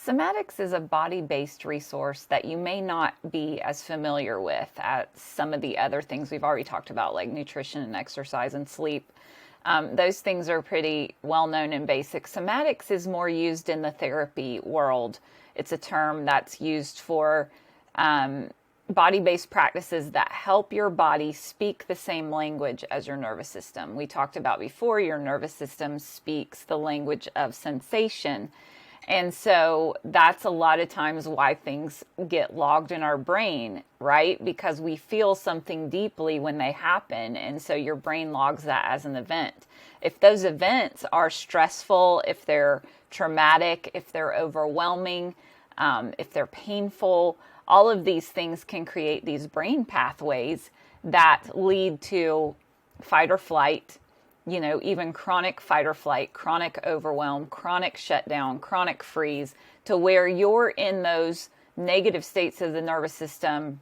Somatics is a body-based resource that you may not be as familiar with as some of the other things we've already talked about, like nutrition and exercise and sleep. Those things are pretty well known and basic. Somatics is more used in the therapy world. It's a term that's used for body-based practices that help your body speak the same language as your nervous system. We talked about before, your nervous system speaks the language of sensation. And so that's a lot of times why things get logged in our brain, right? Because we feel something deeply when they happen. And so your brain logs that as an event. If those events are stressful, if they're traumatic, if they're overwhelming, if they're painful, all of these things can create these brain pathways that lead to fight or flight, even chronic fight or flight, chronic overwhelm, chronic shutdown, chronic freeze, to where you're in those negative states of the nervous system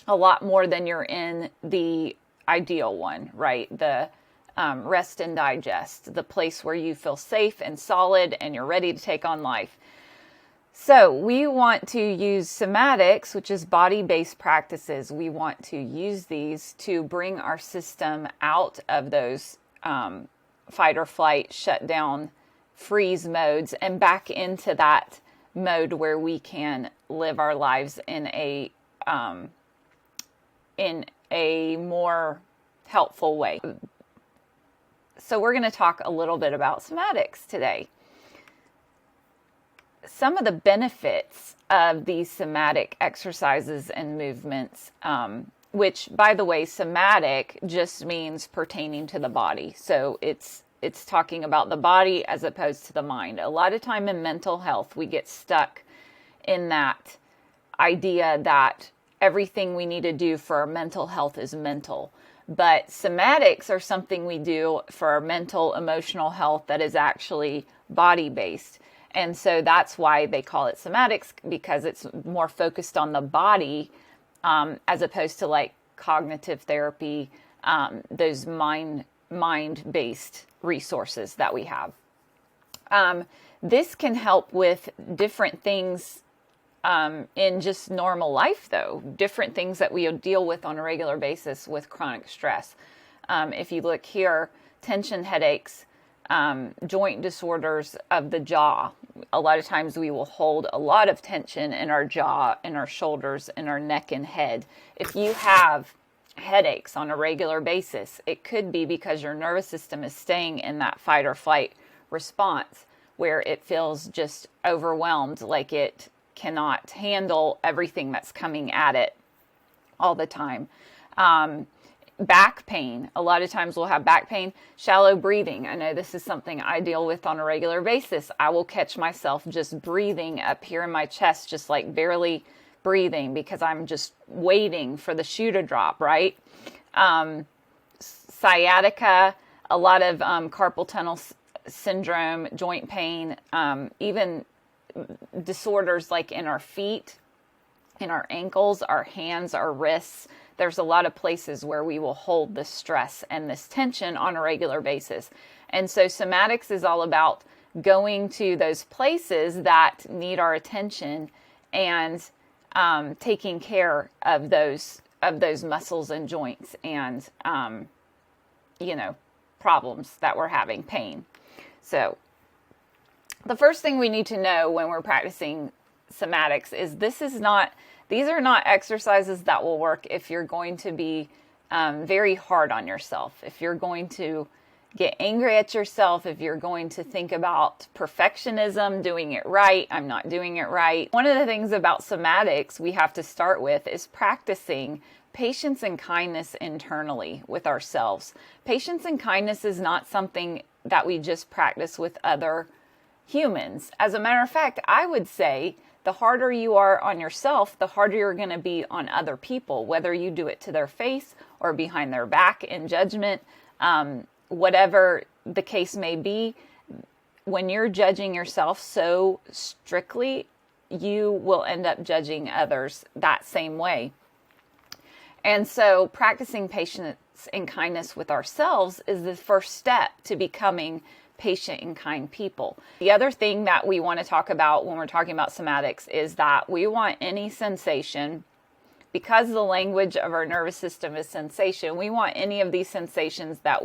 a lot more than you're in the ideal one, right? The rest and digest, the place where you feel safe and solid and you're ready to take on life. So we want to use somatics, which is body-based practices. We want to use these to bring our system out of those fight or flight, shutdown, freeze modes and back into that mode where we can live our lives in a more helpful way. So we're going to talk a little bit about somatics today. Some of the benefits of these somatic exercises and movements, which, by the way, somatic just means pertaining to the body. So it's talking about the body as opposed to the mind. A lot of time in mental health, we get stuck in that idea that everything we need to do for our mental health is mental. But somatics are something we do for our mental, emotional health that is actually body-based. And so that's why they call it somatics, because it's more focused on the body as opposed to like cognitive therapy, those mind-based resources that we have. This can help with different things in just normal life, though, different things that we deal with on a regular basis with chronic stress. If you look here, tension headaches, joint disorders of the jaw. A lot of times we will hold a lot of tension in our jaw, in our shoulders, in our neck and head. If you have headaches on a regular basis, it could be because your nervous system is staying in that fight or flight response where it feels just overwhelmed, like it cannot handle everything that's coming at it all the time. Back pain. A lot of times we'll have back pain. Shallow breathing. I know this is something I deal with on a regular basis. I will catch myself just breathing up here in my chest, just like barely breathing because I'm just waiting for the shoe to drop, right? Sciatica, a lot of carpal tunnel syndrome, joint pain, even disorders like in our feet, in our ankles, our hands, our wrists. There's a lot of places where we will hold this stress and this tension on a regular basis. And so somatics is all about going to those places that need our attention and taking care of those muscles and joints and, problems that we're having, pain. So the first thing we need to know when we're practicing somatics is these are not exercises that will work if you're going to be very hard on yourself, if you're going to get angry at yourself, if you're going to think about perfectionism, doing it right, I'm not doing it right. One of the things about somatics we have to start with is practicing patience and kindness internally with ourselves. Patience and kindness is not something that we just practice with other humans. As a matter of fact, I would say the harder you are on yourself, the harder you're going to be on other people, whether you do it to their face or behind their back in judgment, whatever the case may be. When you're judging yourself so strictly, you will end up judging others that same way. And so practicing patience and kindness with ourselves is the first step to becoming patient and kind people. The other thing that we want to talk about when we're talking about somatics is that we want any sensation, because the language of our nervous system is sensation, we want any of these sensations that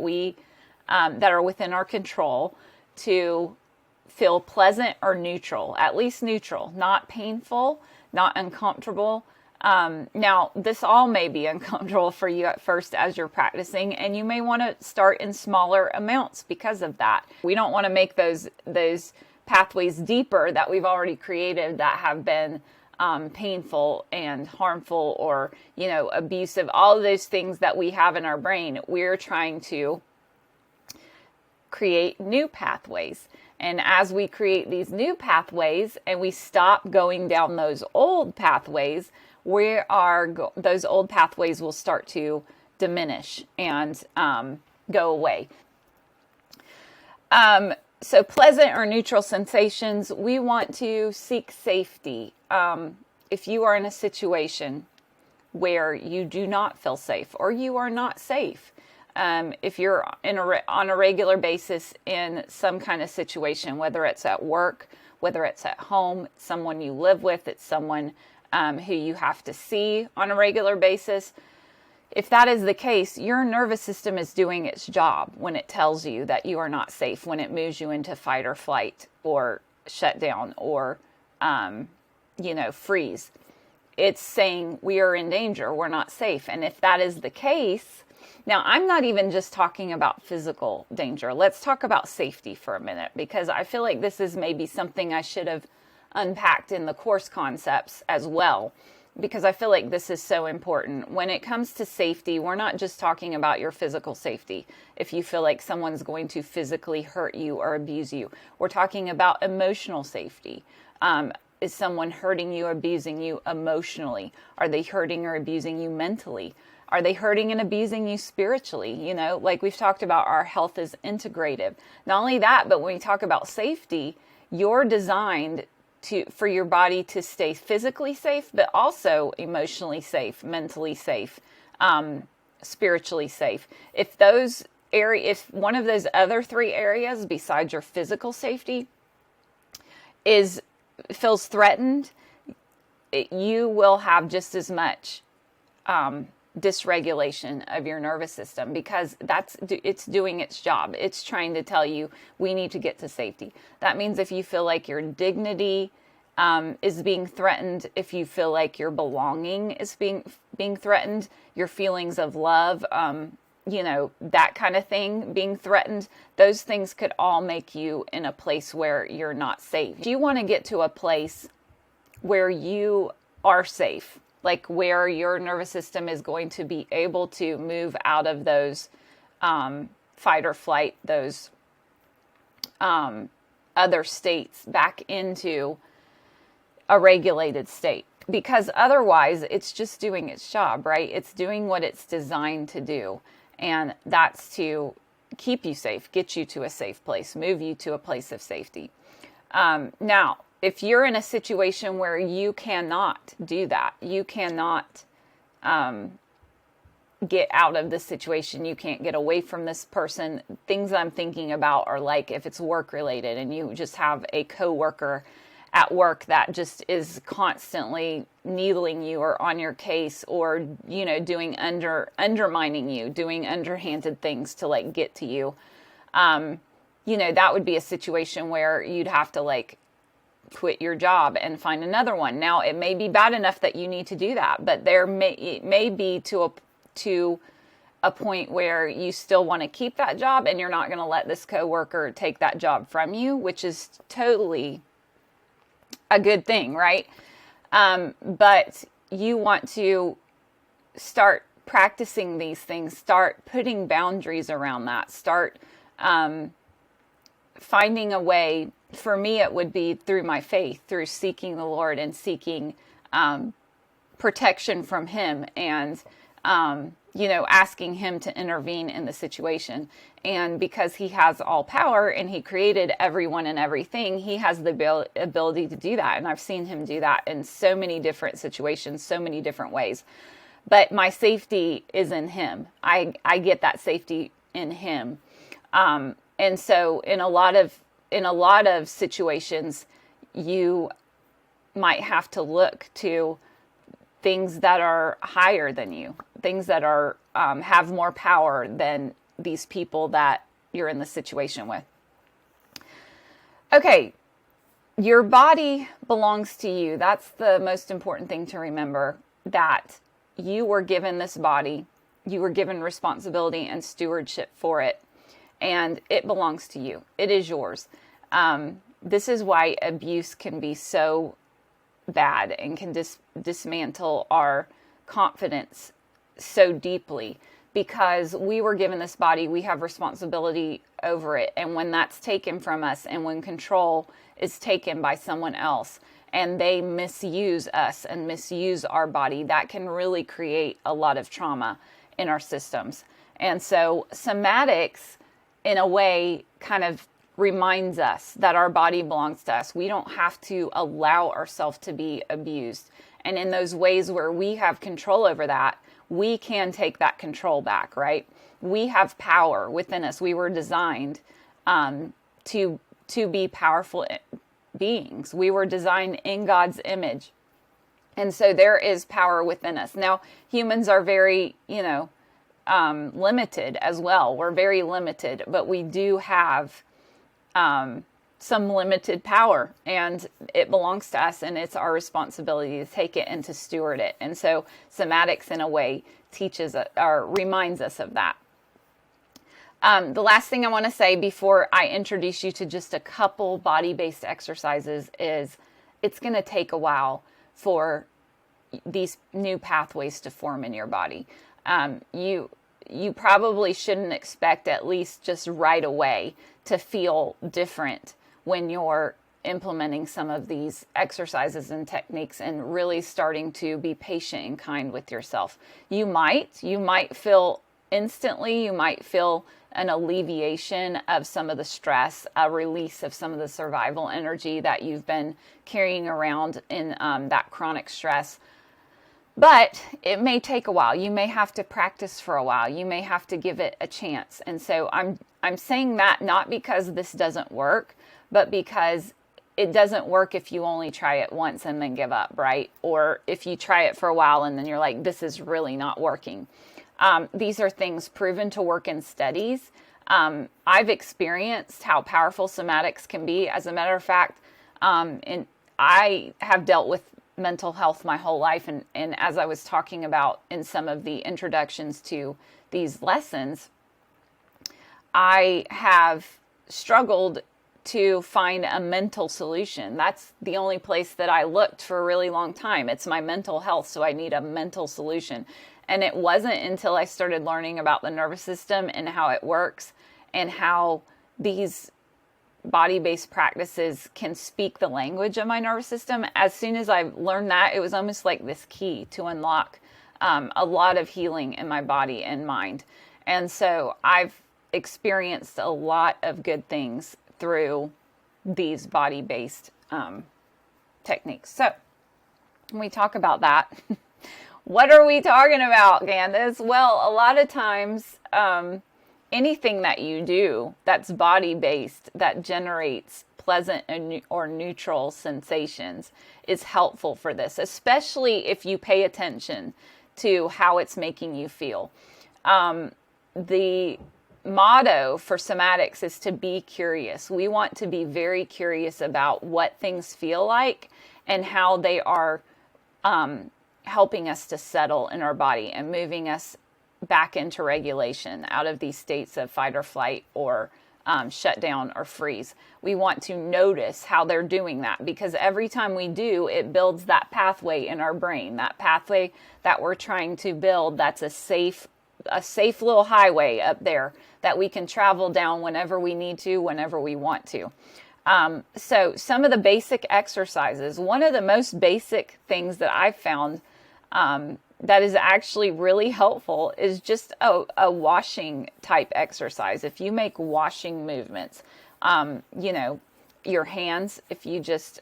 that are within our control to feel pleasant or neutral, at least neutral, not painful, not uncomfortable. Now, this all may be uncomfortable for you at first as you're practicing, and you may want to start in smaller amounts because of that. We don't want to make those pathways deeper that we've already created that have been painful and harmful or, abusive. All of those things that we have in our brain, we're trying to create new pathways. And as we create these new pathways and we stop going down those old pathways, those old pathways will start to diminish and go away. So pleasant or neutral sensations, we want to seek safety. If you are in a situation where you do not feel safe or you are not safe, if you're on a regular basis in some kind of situation, whether it's at work, whether it's at home, someone you live with, it's someone who you have to see on a regular basis. If that is the case, your nervous system is doing its job when it tells you that you are not safe, when it moves you into fight or flight or shut down or, freeze. It's saying we are in danger, we're not safe. And if that is the case, now I'm not even just talking about physical danger. Let's talk about safety for a minute, because I feel like this is maybe something I should have unpacked in the course concepts as well, because I feel like this is so important. When it comes to safety, we're not just talking about your physical safety. If you feel like someone's going to physically hurt you or abuse you, we're talking about emotional safety. Is someone hurting you, abusing you emotionally? Are they hurting or abusing you mentally? Are they hurting and abusing you spiritually? Like we've talked about, our health is integrative. Not only that, but when we talk about safety, you're designed for your body to stay physically safe, but also emotionally safe, mentally safe, spiritually safe. If one of those other three areas besides your physical safety feels threatened, you will have just as much dysregulation of your nervous system, because it's doing its job. It's trying to tell you we need to get to safety. That means if you feel like your dignity is being threatened, if you feel like your belonging is being threatened, your feelings of love, that kind of thing being threatened, those things could all make you in a place where you're not safe. You want to get to a place where you are safe, like where your nervous system is going to be able to move out of those fight or flight, those other states back into a regulated state. Because otherwise, it's just doing its job, right? It's doing what it's designed to do. And that's to keep you safe, get you to a safe place, move you to a place of safety. Now, if you're in a situation where you cannot do that, you cannot get out of this situation, you can't get away from this person, things I'm thinking about are like if it's work related and you just have a coworker at work that just is constantly needling you or on your case or, doing undermining you, doing underhanded things to like get to you. That would be a situation where you'd have to quit your job and find another one. Now, it may be bad enough that you need to do that, but it may be to a point where you still want to keep that job and you're not going to let this coworker take that job from you, which is totally a good thing, right? But you want to start practicing these things, start putting boundaries around that, start finding a way. For me, it would be through my faith, through seeking the Lord and seeking protection from Him and, asking Him to intervene in the situation. And because He has all power and He created everyone and everything, He has the ability to do that. And I've seen Him do that in so many different situations, so many different ways. But my safety is in Him. I get that safety in Him. And so in a lot of situations, you might have to look to things that are higher than you, things that are have more power than these people that you're in the situation with. Okay, your body belongs to you. That's the most important thing to remember, that you were given this body, you were given responsibility and stewardship for it, and it belongs to you. It is yours. This is why abuse can be so bad and can dismantle our confidence so deeply, because we were given this body, we have responsibility over it. And when that's taken from us, and when control is taken by someone else, and they misuse us and misuse our body, that can really create a lot of trauma in our systems. And so somatics, in a way, kind of reminds us that our body belongs to us. We don't have to allow ourselves to be abused. And in those ways where we have control over that, we can take that control back, right? We have power within us. We were designed to be powerful beings. We were designed in God's image. And so there is power within us. Now, humans are very, limited as well. We're very limited, but we do have some limited power, and it belongs to us, and it's our responsibility to take it and to steward it. And so somatics, in a way, teaches or reminds us of that. The last thing I want to say before I introduce you to just a couple body-based exercises is it's going to take a while for these new pathways to form in your body. You probably shouldn't expect, at least just right away, to feel different when you're implementing some of these exercises and techniques and really starting to be patient and kind with yourself. You might feel instantly, you might feel an alleviation of some of the stress, a release of some of the survival energy that you've been carrying around in that chronic stress. But it may take a while. You may have to practice for a while. You may have to give it a chance. And so I'm saying that not because this doesn't work, but because it doesn't work if you only try it once and then give up, right? Or if you try it for a while and then you're like, this is really not working. These are things proven to work in studies. I've experienced how powerful somatics can be. As a matter of fact, and I have dealt with mental health my whole life. And as I was talking about in some of the introductions to these lessons, I have struggled to find a mental solution. That's the only place that I looked for a really long time. It's my mental health, so I need a mental solution. And it wasn't until I started learning about the nervous system and how it works and how these body-based practices can speak the language of my nervous system. As soon as I learned that, it was almost like this key to unlock a lot of healing in my body and mind. And so I've experienced a lot of good things through these body-based techniques. So when we talk about that, what are we talking about, Candace? Well, a lot of times, anything that you do that's body-based, that generates pleasant or neutral sensations, is helpful for this, especially if you pay attention to how it's making you feel. The motto for somatics is to be curious. We want to be very curious about what things feel like and how they are helping us to settle in our body and moving us back into regulation out of these states of fight or flight or shut down or freeze. We want to notice how they're doing that, because every time we do, it builds that pathway in our brain, that pathway that we're trying to build. That's a safe little highway up there that we can travel down whenever we need to, whenever we want to. So some of the basic exercises, one of the most basic things that I've found that is actually really helpful is just a washing type exercise. If you make washing movements, your hands, if you just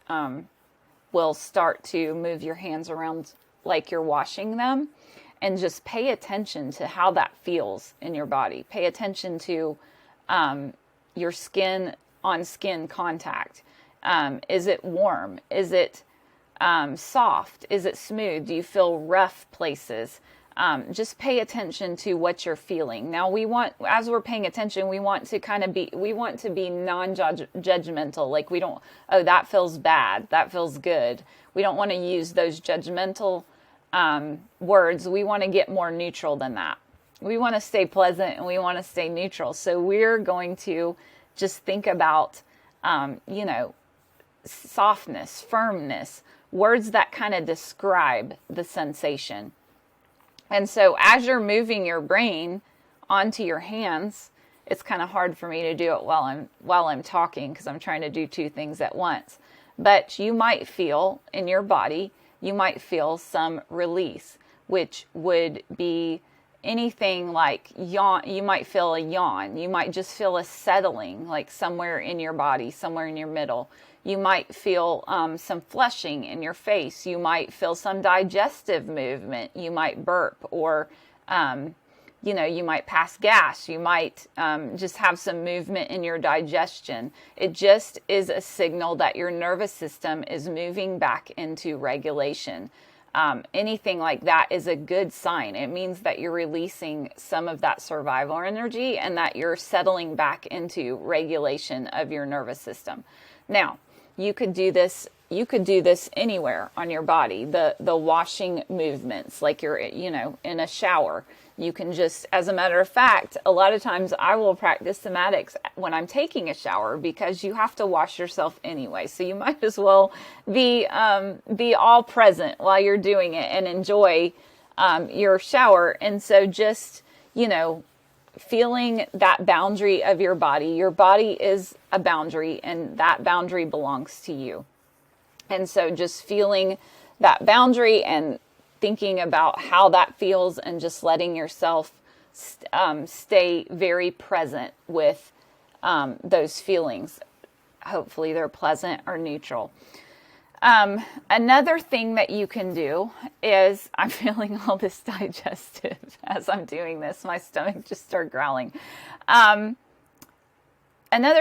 will start to move your hands around like you're washing them, and just pay attention to how that feels in your body. Pay attention to your skin on skin contact? Is it warm? Is it soft? Is it smooth? Do you feel rough places? Just pay attention to what you're feeling. Now as we're paying attention, we want to be non-judgmental. Like we don't, oh, that feels bad. That feels good. We don't want to use those judgmental words. We want to get more neutral than that. We want to stay pleasant and we want to stay neutral. So we're going to just think about, softness, firmness, words that kind of describe the sensation. And so as you're moving your brain onto your hands, it's kind of hard for me to do it while I'm talking because I'm trying to do two things at once. But you might feel in your body, you might feel some release, which would be anything like yawn. You might feel a yawn. You might just feel a settling, like somewhere in your body, somewhere in your middle. You might feel some flushing in your face. You might feel some digestive movement. You might burp, or you might pass gas. You might just have some movement in your digestion. It just is a signal that your nervous system is moving back into regulation. Anything like that is a good sign. It means that you're releasing some of that survival energy and that you're settling back into regulation of your nervous system. Now, you could do this anywhere on your body. The washing movements, like you're, in a shower. You can just, as a matter of fact, a lot of times I will practice somatics when I'm taking a shower because you have to wash yourself anyway. So you might as well be all present while you're doing it and enjoy your shower. And so just, feeling that boundary of your body. Your body is a boundary and that boundary belongs to you. And so just feeling that boundary and thinking about how that feels and just letting yourself stay very present with those feelings. Hopefully they're pleasant or neutral. Another thing that you can do is, I'm feeling all this digestive as I'm doing this. My stomach just started growling. Another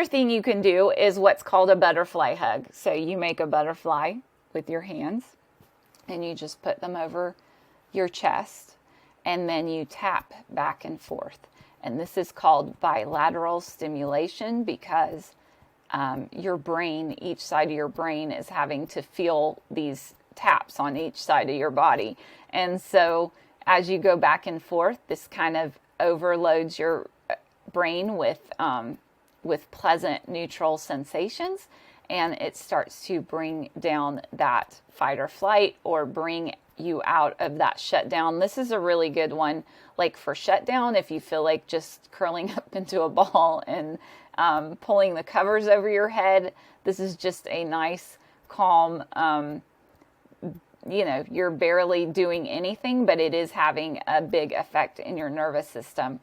thing you can do is what's called a butterfly hug. So you make a butterfly with your hands and you just put them over your chest and then you tap back and forth. And this is called bilateral stimulation because your brain, each side of your brain is having to feel these taps on each side of your body. And so as you go back and forth, this kind of overloads your brain with pleasant, neutral sensations, and it starts to bring down that fight or flight or bring you out of that shutdown. This is a really good one, like for shutdown, if you feel like just curling up into a ball and pulling the covers over your head. This is just a nice, calm, you're barely doing anything, but it is having a big effect in your nervous system.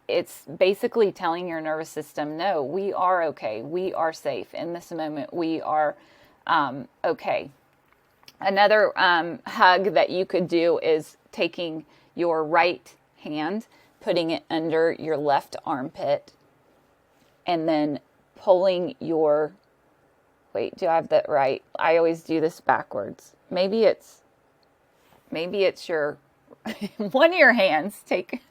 It's basically telling your nervous system, no, we are okay. We are safe. In this moment, we are okay. Another hug that you could do is taking your right hand, putting it under your left armpit, and then pulling your, wait, do I have that right? I always do this backwards. Maybe it's your, one of your hands, take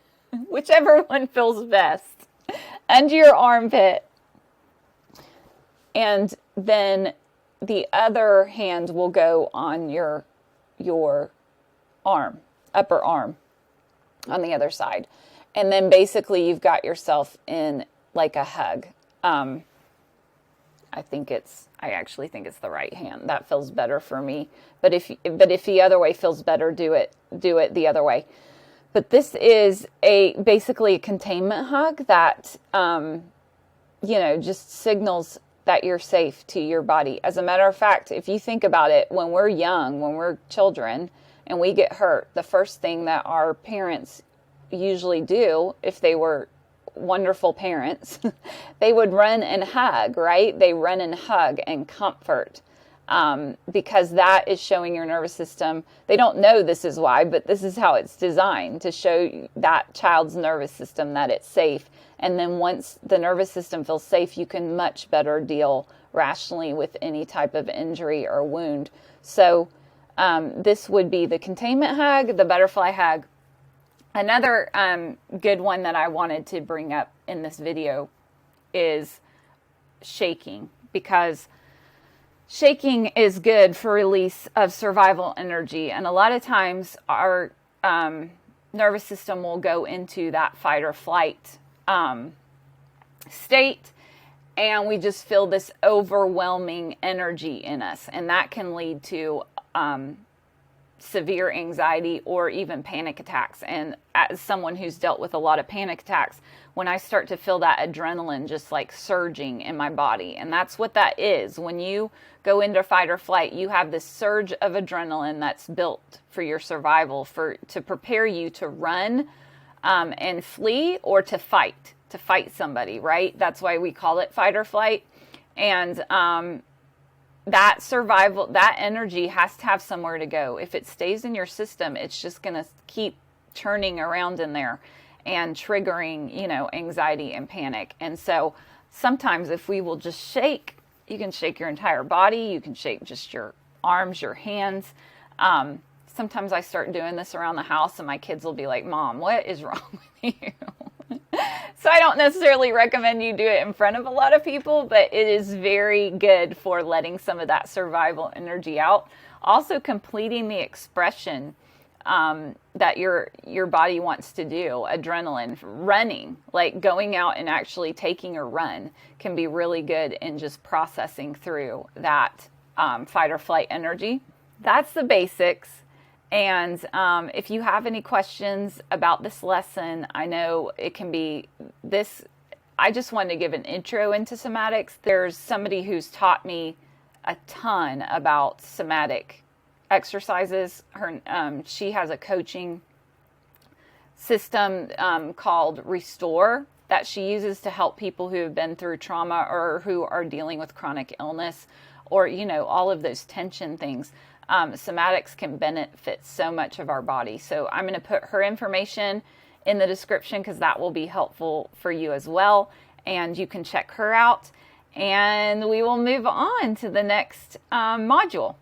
whichever one feels best, under your armpit. And then the other hand will go on your arm, upper arm on the other side. And then basically you've got yourself in like a hug. I actually think it's the right hand. That feels better for me. But if the other way feels better, do it the other way. But this is basically a containment hug that, just signals that you're safe to your body. As a matter of fact, if you think about it, when we're young, when we're children and we get hurt, the first thing that our parents usually do, if they were wonderful parents, they would run and hug, right? They run and hug and comfort because that is showing your nervous system. They don't know this is why, but this is how it's designed, to show that child's nervous system that it's safe. And then once the nervous system feels safe, you can much better deal rationally with any type of injury or wound. So this would be the containment hug, the butterfly hug. Another good one that I wanted to bring up in this video is shaking, because shaking is good for release of survival energy. And a lot of times our nervous system will go into that fight or flight state, and we just feel this overwhelming energy in us. And that can lead to severe anxiety or even panic attacks. And as someone who's dealt with a lot of panic attacks, when I start to feel that adrenaline just like surging in my body, and that's what that is. When you go into fight or flight, you have this surge of adrenaline that's built for your survival, to prepare you to run and flee, or to fight somebody, right? That's why we call it fight or flight. And that survival, that energy has to have somewhere to go. If it stays in your system, it's just going to keep churning around in there and triggering, anxiety and panic. And so sometimes if we will just shake, you can shake your entire body, you can shake just your arms, your hands. Sometimes I start doing this around the house and my kids will be like, "Mom, what is wrong with you?" So I don't necessarily recommend you do it in front of a lot of people, but it is very good for letting some of that survival energy out. Also completing the expression that your body wants to do. Adrenaline, running, like going out and actually taking a run, can be really good in just processing through that fight or flight energy. That's the basics. And if you have any questions about this lesson, I know it can be this. I just wanted to give an intro into somatics. There's somebody who's taught me a ton about somatic exercises. She has a coaching system called Restore that she uses to help people who have been through trauma or who are dealing with chronic illness, or all of those tension things. Somatics can benefit so much of our body. So I'm going to put her information in the description, because that will be helpful for you as well. And you can check her out. And we will move on to the next module.